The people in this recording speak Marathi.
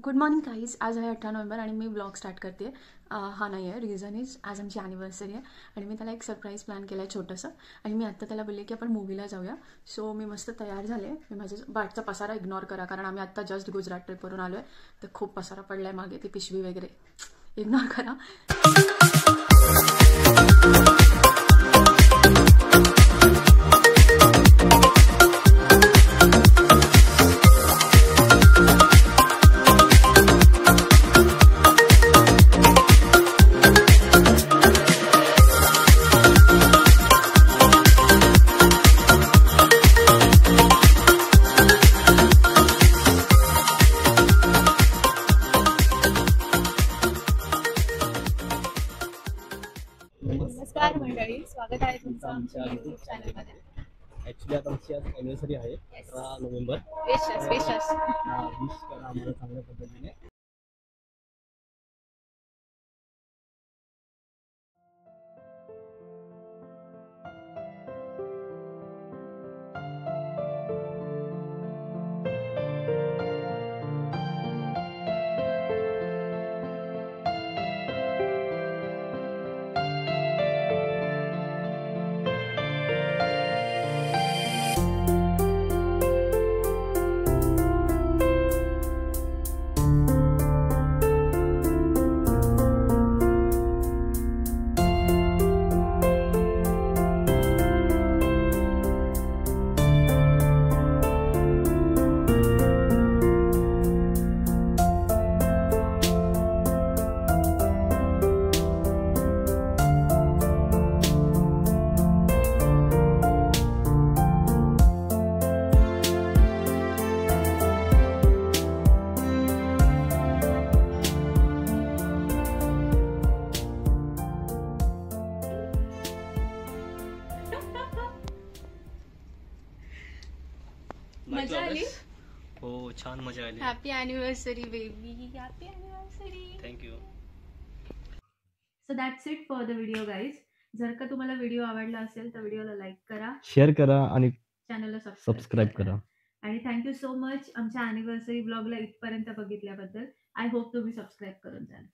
Good morning guys. आज आहे 18 नोव्हेंबर आणि मी ब्लॉग स्टार्ट करते. हा नाही आहे, रिझन इज आज आमची ॲनिव्हर्सरी आहे आणि मी त्याला एक सरप्राईज प्लॅन केलं आहे छोटंसं. आणि मी आत्ता त्याला बोलले की आपण मूवीला जाऊया. सो मी मस्त तयार झाले. मी माझ्या बाटचा पसारा इग्नोर करा, कारण आम्ही आत्ता जस्ट गुजरात ट्रिपवरून आलो आहे, तर खूप पसारा पडला आहे मागे, ती पिशवी वगैरे इग्नोर करा. नमस्कार मंडळी, स्वागत आहे तुमचं आमच्या यूट्यूब चॅनलमध्ये. ॲक्च्युली आता आमची आज ॲनिव्हर्सरी आहे 18 नोव्हेंबर. विश विश करा आम्हाला चांगल्या पद्धतीने. मजा आली? हो, छान मजा आली. Happy anniversary baby, happy anniversary. Thank you. So that's it for the video guys. जर का तुम्हाला व्हिडिओ आवडला असेल तर व्हिडिओला लाईक करा, शेअर करा आणि चॅनलला सबस्क्राईब करा. आणि थँक्यू सो मच आमच्या अॅनिव्हर्सरी ब्लॉगला इथपर्यंत बघितल्याबद्दल. आय होप तुम्ही सबस्क्राईब करून जाल.